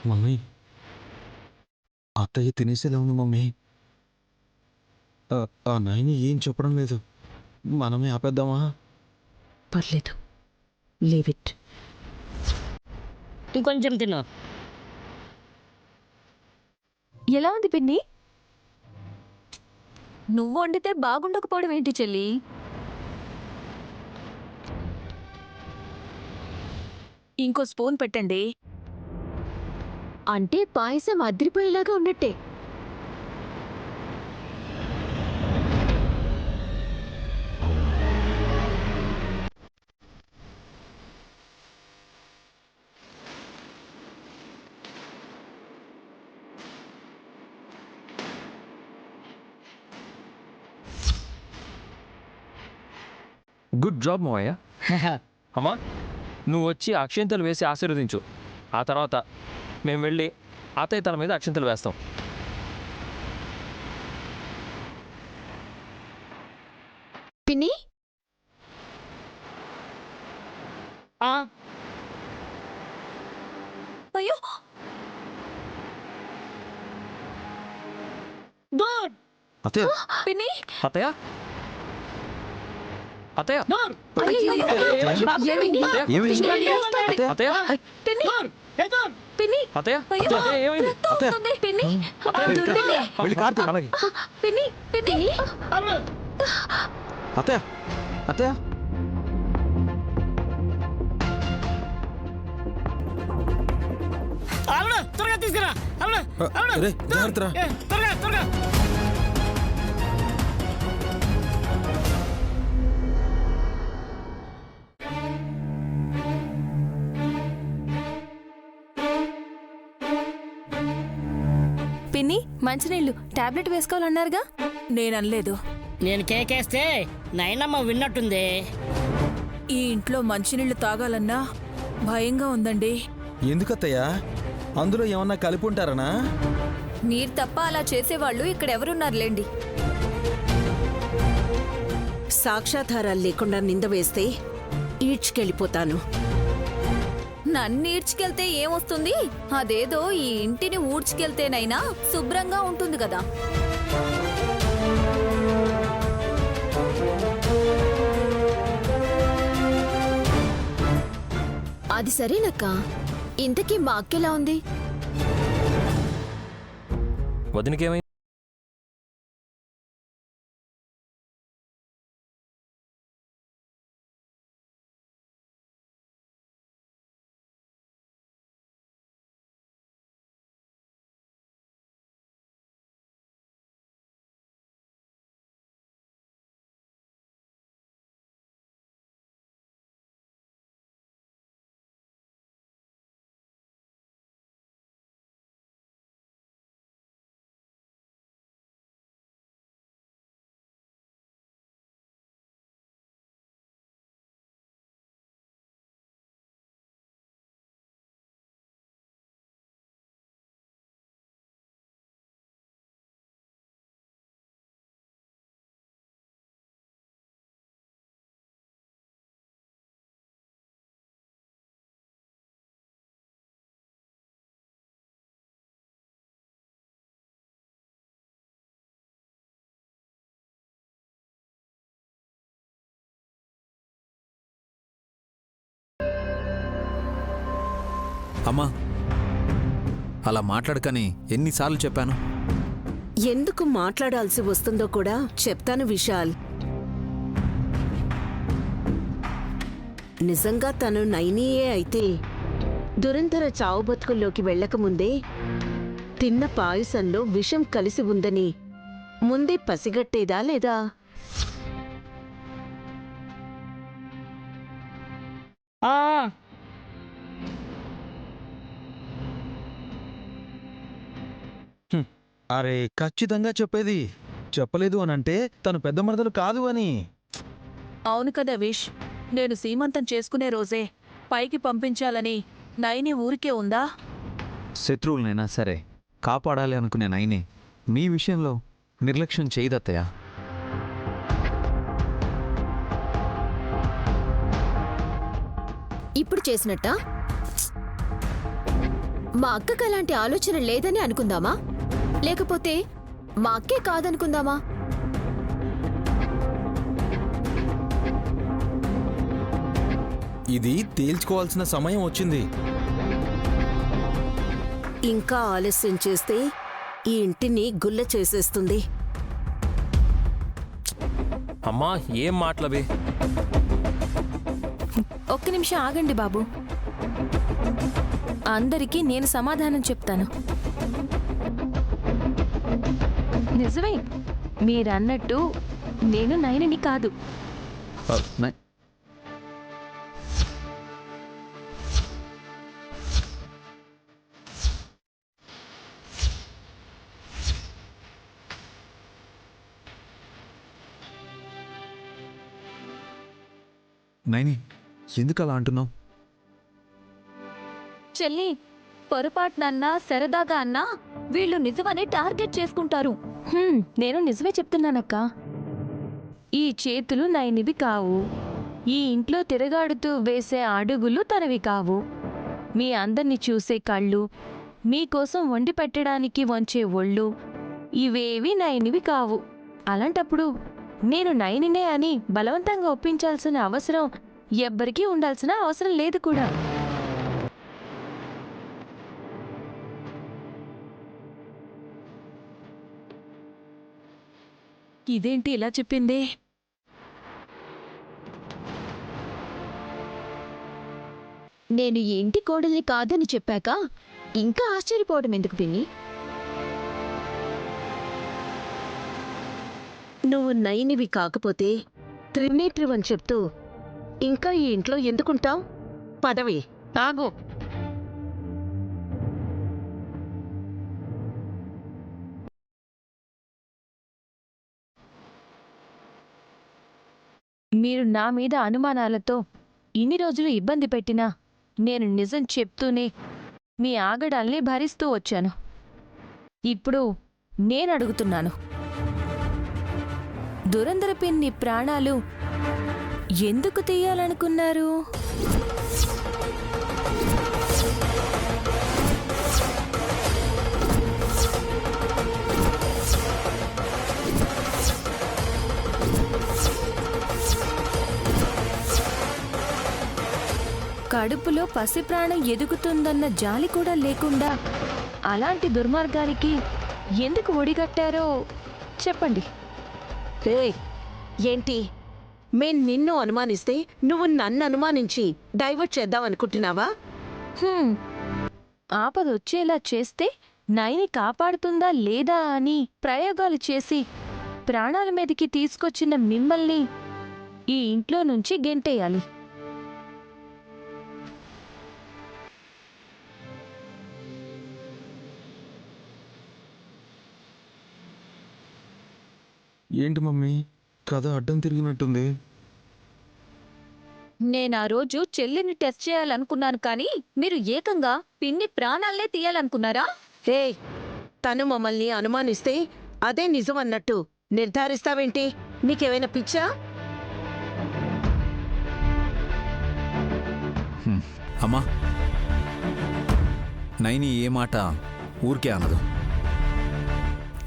Mummy అత్తయ్య తినేసేలా ఉంది mummy. ఆ నాయని ఏం చెప్పడం లేదు. మనమే ఆపేద్దామా? పర్లేదు, లీవ్ ఇట్. ఇంకొంచెం తిను. ఎలా ఉంది పిన్ని? నువ్వు వండితే బాగుండకపోవడం ఏంటి చెల్లి? ఇంకో స్పూన్ పెట్టండి. అంటే పాయసం అదిరిపోయేలాగా ఉన్నట్టే. గుడ్ జాబ్ మావయ్య. అమ్మా, నువ్వు వచ్చి అక్షింతలు వేసి ఆశీర్వదించు. ఆ తర్వాత మేము వెళ్ళి అత్తయ్య తల మీద అక్షింతలు వేస్తాం. పిన్ని, ఆ, అయ్యో డోర్ అత్తయ్య పిన్ని, అత్తయ్య, అత్తయ్య, అయ్యో, ఏమైంది? ఏమైంది? అత్తయ్య, పిన్ని, డోర్. పిన్ని, అత్తయ్య, అయ్యో, అత్తయ్య, ఏమైంది? రక్తం అత్తయ్య. వస్తుంది. పిన్ని, పిన్ని, వెళ్ళి కార్తీ. అలాగే. పిన్ని, పిన్ని. అత్తయ్య అత్తయ్య అల్లుడు, త్వరగా తీసుకురా. అల్లుడు, అల్లుడు, రే, జాగ్రత్త రా. త్వరగా త్వరగా. పిన్ని, మంచినీళ్ళు టాబ్లెట్ వేసుకోవాలన్నారుగా? నేననలేదు. నేను కేకేస్తే నైనమ్మ విన్నట్టుంది. ఈ ఇంట్లో మంచినీళ్లు తాగాలన్నా భయంగా ఉందండి. ఎందుకత్తయ్యా? అందులో ఏమన్నా కలిపి ఉంటారనా? మీరు తప్ప అలా చేసేవాళ్ళు ఇక్కడెవరున్నారులేండి. సాక్ష్యాధారాలు లేకుండా నింద వేస్తే ఈడ్చుకెళ్ళిపోతాను. నన్ను ఈడ్చుకెళ్తే ఏమొస్తుంది? అదేదో ఈ ఇంటిని ఊడ్చుకెళ్తేనైనా శుభ్రంగా ఉంటుంది కదా. అది సరేనక్క. ఇంతకీ మా అక్కెలా ఉంది? వదినకేమైంది? అమ్మా, అలా మాట్లాడకని ఎన్నిసార్లు చెప్పాను? ఎందుకు మాట్లాడాల్సి వస్తుందో కూడా చెప్తాను విశాల్. నిజంగా తను నైనీయే అయితే దురంధర చావు బతుకుల్లోకి వెళ్లకముందే తిన్న పాయసంలో విషం కలిసి ఉందని ముందే పసిగట్టేదా లేదా? ఆ, అరే, ఖచ్చితంగా చెప్పేది. చెప్పలేదు అనంటే తను పెద్ద మరదలు కాదు అని. అవును కదా విష్, నేను సీమంతం చేసుకునే రోజే పైకి పంపించాలని నైని ఊరికే ఉందా? శత్రువులనైనా సరే కాపాడాలి అనుకునే నైనే మీ విషయంలో నిర్లక్ష్యం చేయదత్తయ్య. ఇప్పుడు చేసినట్టా? మా అక్కకు అలాంటి ఆలోచన లేదని అనుకుందామా లేకపోతే మా అక్కే కాదనుకుందామా? ఇది తేల్చుకోవాల్సిన సమయం వచ్చింది. ఇంకా ఆలస్యం చేస్తే ఈ ఇంటిని గుల్ల చేసేస్తుంది. అమ్మా ఏం మాటలవి? ఒక్క నిమిషం ఆగండి బాబు. అందరికీ నేను సమాధానం చెప్తాను. నిజమే, మీరన్నట్టు నేను నయనని కాదు. నైని ఎందుకు అలా అంటున్నావు? చెల్లి, పొరపాటునన్నా సరదాగా అన్నా వీళ్ళు నిజమని టార్గెట్ చేసుకుంటారు. నేను నిజమే చెప్తున్నానక్క. ఈ చేతులు నయనివి కావు. ఈ ఇంట్లో తిరగాడుతూ వేసే అడుగులు తనవి కావు. మీ అందరినీ చూసే కళ్ళు, మీకోసం వండి పెట్టడానికి వంచే ఒళ్ళు ఇవేవి నయనివి కావు. అలాంటప్పుడు నేను నయనినే అని బలవంతంగా ఒప్పించాల్సిన అవసరం ఎవ్వరికీ ఉండాల్సిన అవసరం లేదు కూడా. ఇదేంటి ఇలా చెప్పింది? నేను ఈ ఇంటి కోడల్ని కాదని చెప్పాక ఇంకా ఆశ్చర్యపోవడం ఎందుకు పిన్ని? నువ్వు నైనివి కాకపోతే త్రినేత్రివని చెప్తూ ఇంకా ఈ ఇంట్లో ఎందుకుంటావు? పదవి తాగు. మీరు నా మీద అనుమానాలతో ఇన్ని రోజులు ఇబ్బంది పెట్టినా నేను నిజం చెప్తూనే మీ ఆగడాల్ని భరిస్తూ వచ్చాను. ఇప్పుడు నేను అడుగుతున్నాను, దురంధర పిన్ని ప్రాణాలు ఎందుకు తీయాలనుకున్నారు? కడుపులో పసి ప్రాణం ఎదుగుతుందన్న జాలి కూడా లేకుండా అలాంటి దుర్మార్గానికి ఎందుకు ఒడిగట్టారో చెప్పండి. ఏంటి, మేం నిన్ను అనుమానిస్తే నువ్వు నన్ను అనుమానించి డైవర్ట్ చేద్దామనుకుంటున్నావా? ఆపదొచ్చేలా చేస్తే నైని కాపాడుతుందా లేదా అని ప్రయోగాలు చేసి ప్రాణాల మీదకి తీసుకొచ్చిన మిమ్మల్ని ఈ ఇంట్లో నుంచి గెంటేయాలి. ఏంటి మమ్మీ, కథ అడ్డం తిరిగినట్టుంది. నేనా రోజు చెల్లిని టెస్ట్ చేయాలనుకున్నాను, కానీ మీరు ఏకంగా పిన్ని ప్రాణాలనే తీయాలనుకున్నారా? తను మమ్మల్ని అనుమానిస్తే అదే నిజం అన్నట్టు నిర్ధారిస్తావేంటి? నీకేమైనా పిచ్చా? అమ్మా, నైని ఏ మాట ఊరికే అనదు.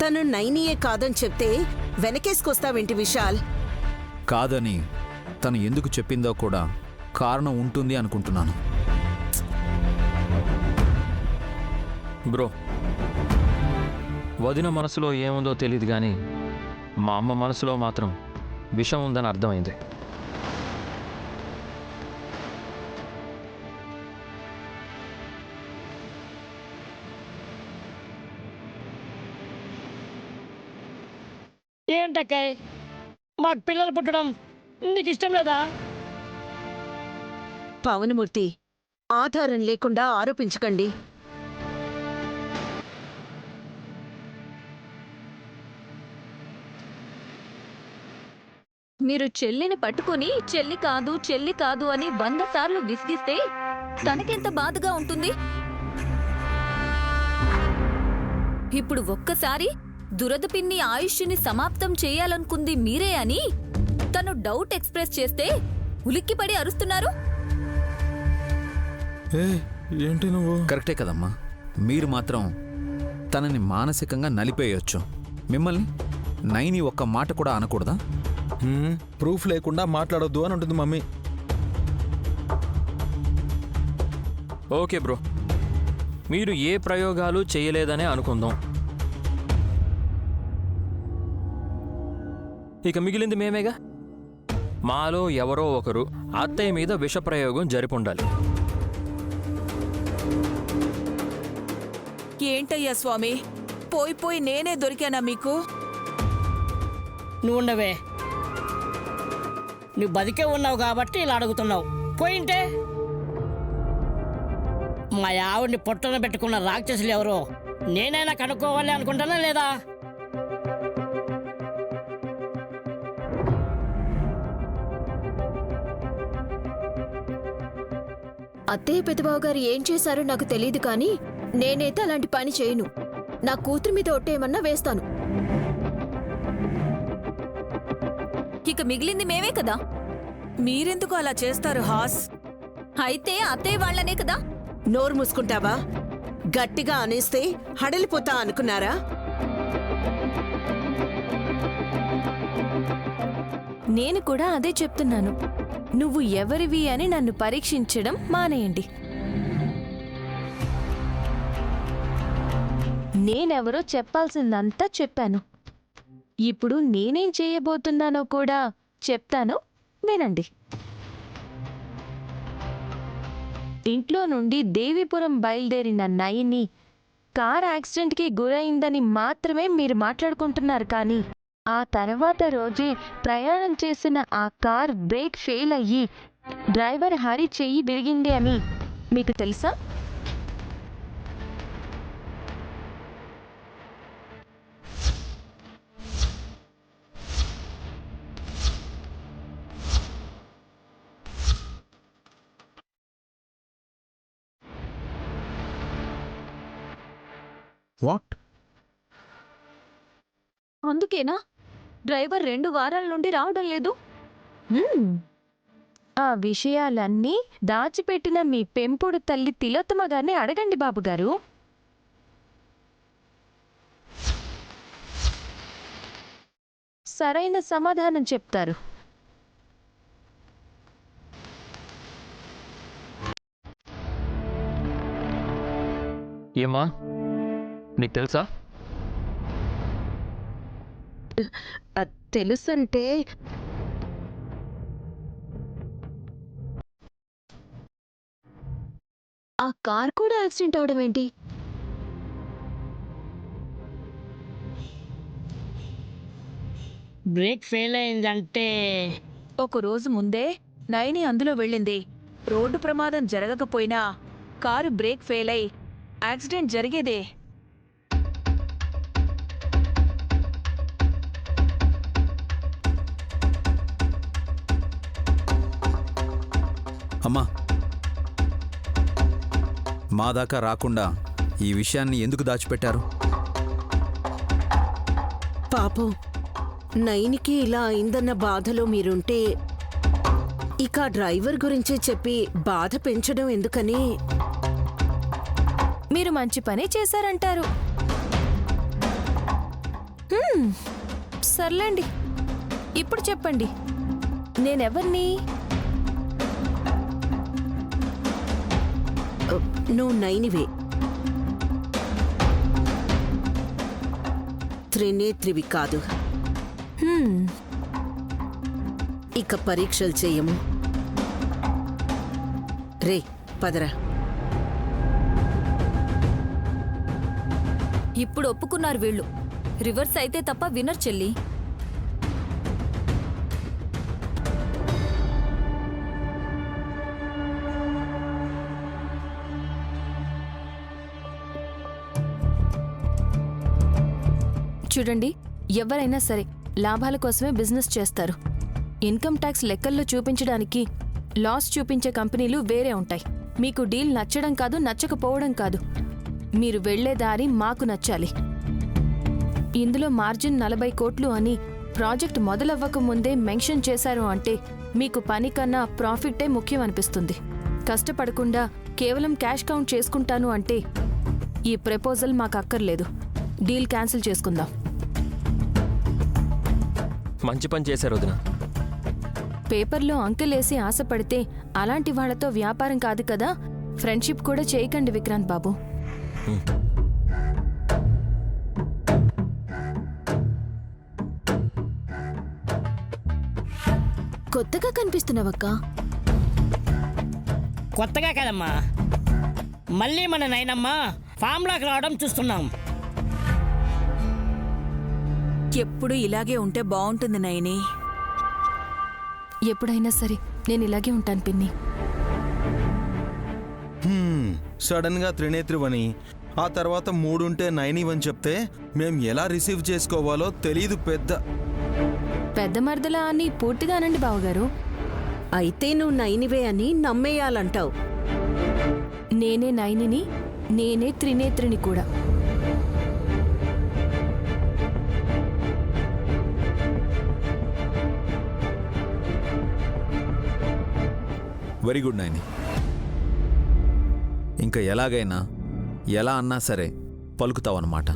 తను నైనియే కాదని చెప్తే వెనకేసుకొస్తావేంటి విశాల్? కాదని తను ఎందుకు చెప్పిందో కూడా కారణం ఉంటుంది అనుకుంటున్నాను. బ్రో, వదిన మనసులో ఏముందో తెలియదు కానీ మా అమ్మ మనసులో మాత్రం విషం ఉందని అర్థమైంది. ఏంటక్కాయ్, మాకు పిల్లలు పుట్టడం నీకు ఇష్టం లేదా? పవనమూర్తి, ఆధారం లేకుండా ఆరోపించకండి. మీరు చెల్లిని పట్టుకుని చెల్లి కాదు చెల్లి కాదు అని 100 సార్లు విసిగిస్తే తనకెంత బాధగా ఉంటుంది? ఇప్పుడు ఒక్కసారి దురద పిన్ని ఆయుష్ని సమాప్తం చేయాలనుకుంది మీరే అని తను డౌట్ ఎక్స్ప్రెస్ చేస్తే ఉలిక్కిపడి అరుస్తున్నారు. ఏంటి నువ్వు? కరెక్టే కదమ్మా, మీరు మాత్రం తనని మానసికంగా నలిపేయొచ్చు. మిమ్మల్ని నైని ఒక్క మాట కూడా అనకూడదా? ప్రూఫ్ లేకుండా మాట్లాడొద్దు అని ఉంటుంది మమ్మీ. ఓకే బ్రో, మీరు ఏ ప్రయోగాలు చేయలేదనే అనుకుందాం. ఇక మిగిలింది మేమేగా. మాలో ఎవరో ఒకరు అత్తయ్య మీద విషప్రయోగం జరిపుండాలి. ఏంటయ్యా స్వామి, పోయి పోయి నేనే దొరికానా మీకు? నువ్వు ఉండవే, నువ్వు బతికే ఉన్నావు కాబట్టి ఇలా అడుగుతున్నావు. పోయింటే మా ఆవిడ్ని పొట్టన పెట్టుకున్న రాక్షసులు ఎవరో నేనైనా కనుక్కోవాలి అనుకుంటానా లేదా? అత్తయ్య పెద్దబావ గారు ఏం చేశారో నాకు తెలియదు కానీ నేనైతే అలాంటి పని చేయను. నా కూతురు మీద ఒట్టేయమన్నా వేస్తాను. ఇక మిగిలింది మేమే కదా. మీరెందుకు అలా చేస్తారు హాస్? అయితే అత్తయ్య వాళ్ళనే కదా. నోరు మూసుకుంటావా? గట్టిగా అనేస్తే హడలిపోతా అనుకున్నారా? నేను కూడా అదే చెప్తున్నాను. నువ్వు ఎవరివి అని నన్ను పరీక్షించడం మానేయండి. నేనెవరో చెప్పాల్సిందంతా చెప్పాను. ఇప్పుడు నేనేం చేయబోతున్నానో కూడా చెప్తాను, వినండి. ఇంట్లో నుండి దేవీపురం బయలుదేరిన నైని కార్ యాక్సిడెంట్కి గురైందని మాత్రమే మీరు మాట్లాడుకుంటున్నారు, కానీ ఆ తర్వాత రోజే ప్రయాణం చేసిన ఆ కార్ బ్రేక్ ఫెయిల్ అయ్యి డ్రైవర్ హరి చెయ్యి విరిగింది అని మీకు తెలుసా? వాట్? అందుకేనా డ్రైవర్ 2 వారాల నుండి రావడం లేదు? ఆ విషయాలన్నీ దాచిపెట్టిన మీ పెంపుడు తల్లి తిలోత్తమ గారిని అడగండి బాబుగారు. సరైన సమాధానం చెప్తారు. ఏమా, నీకు తెలుసా? తెలుసంటే ఆ కార్ కూడా యాక్సిడెంట్ అవడం ఏంటి? బ్రేక్ ఫెయిల్ అయిందంటే ఒక రోజు ముందే నైని అందులో వెళ్ళింది. రోడ్డు ప్రమాదం జరగకపోయినా కారు బ్రేక్ ఫెయిల్ అయి యాక్సిడెంట్ జరిగేదే. అమ్మా, మా దాకా రాకుండా ఈ విషయాన్ని ఎందుకు దాచిపెట్టారు? పాపం నైనికి ఇలా అయిందన్న బాధలో మీరుంటే ఇక డ్రైవర్ గురించి చెప్పి బాధ పెంచడం ఎందుకని. మీరు మంచి పని చేశారంటారు. సర్లేండి, ఇప్పుడు చెప్పండి, నేనెవర్ని? నువ్వు నైనివే, త్రినేత్రివి కాదు. ఇక పరీక్షలు చెయ్యము. రే పదరా. ఇప్పుడు ఒప్పుకున్నారు వీళ్ళు. రివర్స్ అయితే తప్ప వినర్ చెల్లి. చూడండి, ఎవరైనా సరే లాభాల కోసమే బిజినెస్ చేస్తారు. ఇన్కమ్ ట్యాక్స్ లెక్కల్లో చూపించడానికి లాస్ చూపించే కంపెనీలు వేరే ఉంటాయి. మీకు డీల్ నచ్చడం కాదు, నచ్చకపోవడం కాదు, మీరు వెళ్లే దారి మాకు నచ్చాలి. ఇందులో మార్జిన్ 40 కోట్లు అని ప్రాజెక్ట్ మొదలవ్వక ముందే మెన్షన్ చేశారు అంటే మీకు పని కన్నా ప్రాఫిట్టే ముఖ్యం అనిపిస్తుంది. కష్టపడకుండా కేవలం క్యాష్ కౌంట్ చేసుకుంటాను అంటే ఈ ప్రపోజల్ మాకు అక్కర్లేదు. డీల్ క్యాన్సిల్ చేసుకుందాం. మంచి పని చేశారు వదిన. పేపర్లో అంకెలేసి ఆశపడితే అలాంటి వాళ్లతో వ్యాపారం కాదు కదా. ఫ్రెండ్షిప్ కూడా చేయకండి విక్రాంత్ బాబు. కొత్తగా కనిపిస్తున్నావక్క. కొత్తగా కదమ్మా, మళ్ళీ మన నైనమ్మ ఫామ్లోకి రావడం చూస్తున్నాం. ఎప్పుడు ఇలాగే ఉంటే బాగుంటుంది నైని. ఎప్పుడైనా సరే నేను ఇలాగే ఉంటాను పిన్ని. సడన్ గా త్రినేత్రివని, ఆ తర్వాత 3 ఉంటే 9 ఇవని చెప్తే మేం ఎలా రిసీవ్ చేసుకోవాలో తెలీదు. పెద్ద మరదలా అని పూర్తిగా అనండి బావగారు. అయితే నువ్వు నైనివే అని నమ్మేయాలంటావు. నేనే నైనిని, నేనే త్రినేత్రిని కూడా. Very good Naini. ఇంకా ఎలాగైనా ఎలా అన్నా సరే పలుకుతావన్నమాట.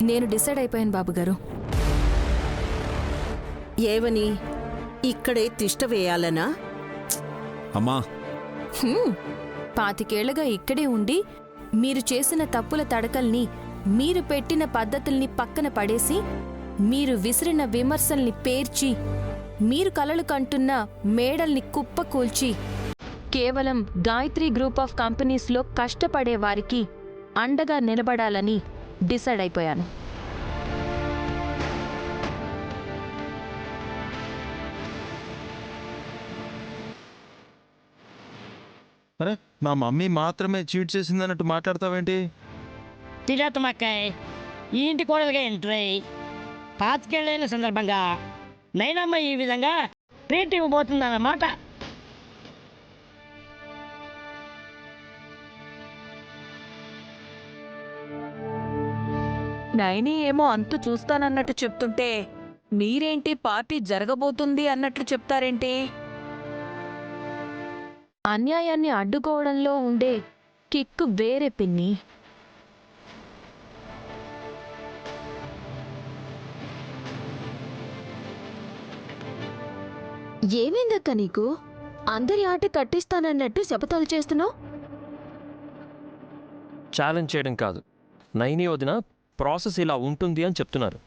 నేను డిసైడ్ అయిపోయాను బాబుగారు. ఏవని? ఇక్కడే తిష్ట వేయాలనా? అమ్మా, 25 ఏళ్లుగా ఇక్కడే ఉండి మీరు చేసిన తప్పుల తడకల్ని, మీరు పెట్టిన పద్ధతుల్ని పక్కన పడేసి, మీరు విసిరిన విమర్శల్ని పేర్చి, మీరు కలలు కంటున్న మేడల్ని కుప్పకూల్చి, కేవలం గాయత్రి గ్రూప్ ఆఫ్ కంపెనీస్లో కష్టపడే వారికి అండగా నిలబడాలని డిసైడ్ అయిపోయాను. అరే, మా మమ్మీ మాత్రమే చీట్ చేసిందన్నట్టు మాట్లాడతావేంటి? తిలోత్తమక్కాయ్ ఈ ఇంటి కోడలుగా ఎంట్రీ 25 ఏళ్ళైన సందర్భంగా నైనమ్మ ఈ విధంగా ట్రీట్ ఇవ్వబోతుందన్నమాట. నైని ఏమో అంతు చూస్తానన్నట్టు చెప్తుంటే మీరేంటి పార్టీ జరగబోతుంది అన్నట్లు చెప్తారేంటి? అన్యాయాన్ని అడ్డుకోవడంలో ఉండే కిక్కు వేరే పిన్ని. ఏమైందక్క నీకు? అందరి ఆట కట్టిస్తానన్నట్టు శపథాలు చేస్తున్నావు. ఛాలెంజ్ చేయడం కాదు, నైని వదిన ప్రాసెస్ ఇలా ఉంటుంది అని చెప్తున్నారు.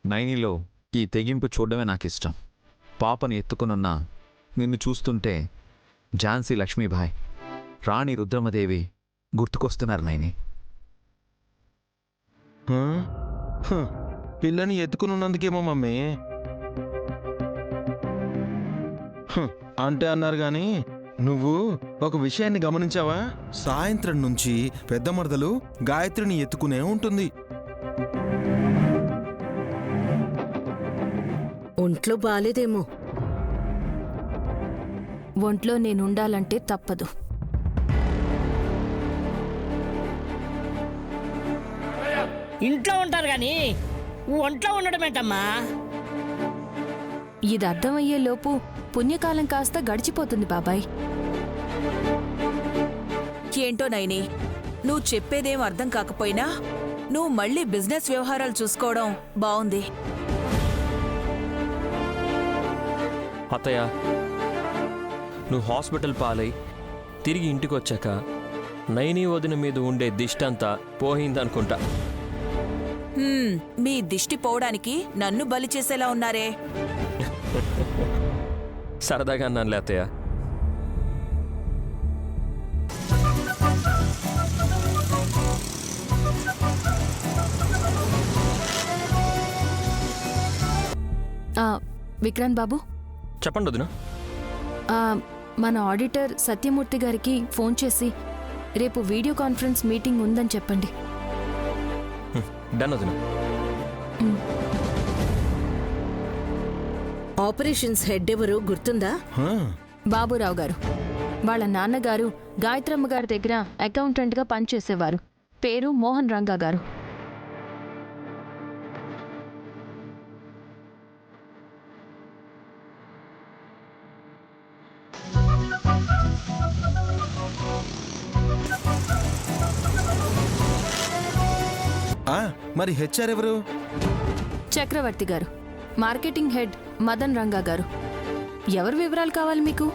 నైనిలో ఈ తెగింపు చూడడమే నాకు ఇష్టం. పాపని ఎత్తుకునున్న నిన్ను చూస్తుంటే ఝాన్సీ లక్ష్మీబాయ్, రాణి రుద్రమదేవి గుర్తుకొస్తున్నారు నైని. పిల్లని ఎత్తుకున్నందుకేమో మమ్మీ అంటే అన్నారు గాని, నువ్వు ఒక విషయాన్ని గమనించావా? సాయంత్రం నుంచి పెద్ద మరదలు గాయత్రిని ఎత్తుకునే ఉంటుంది. ఒంట్లో బాలేదేమో. ఒంట్లో నేనుండాలంటే తప్పదు. ఇంట్లో ఉంటారు కానీ ఒంట్లో ఉండడం ఏంటమ్మా? ఇది అర్థమయ్యే లోపు పుణ్యకాలం కాస్త గడిచిపోతుంది బాబాయ్. ఏంటో నైని, నువ్వు చెప్పేదేం అర్థం కాకపోయినా నువ్వు మళ్ళీ బిజినెస్ వ్యవహారాలు చూసుకోవడం బావుంది. అత్తయ్య, నువ్వు హాస్పిటల్ పాలై తిరిగి ఇంటికి వచ్చాక నైని వదిన మీద ఉండే దిష్టంతా పోయిందనుకుంటా. మీ దిష్టి పోవడానికి నన్ను బలి చేసేలా ఉన్నారే. సరదాగా అన్నానులే అత్తయ్య. విక్రాంత్ బాబు, చెప్పండి వదిన. మన ఆడిటర్ సత్యమూర్తి గారికి ఫోన్ చేసి రేపు వీడియో కాన్ఫరెన్స్ మీటింగ్ ఉందని చెప్పండి. డన్ వదిన. ఆపరేషన్స్ హెడ్ ఎవరు గుర్తుందా? బాబురావు గారు. వాళ్ళ నాన్నగారు గాయత్రమ్మ గారి దగ్గర అకౌంటెంట్గా పనిచేసేవారు. పేరు మోహన్ రంగా గారు. మరి హెచ్ఆర్ ఎవరు? చక్రవర్తి గారు, మార్కెటింగ్ హెడ్ మదన్ రంగా గారు. ఎవరి వివరాలు కావాలి మీకు?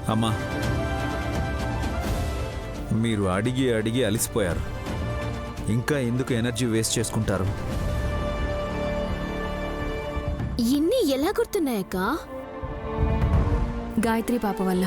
అమ్మా, మీరు అడిగి అడిగి అలిసిపోయారు. ఇంకా ఎందుకు ఎనర్జీ వేస్ట్ చేసుకుంటారు? ఇన్ని ఎలా గుర్తున్నాయక్క? గాయత్రి పాప వల్ల.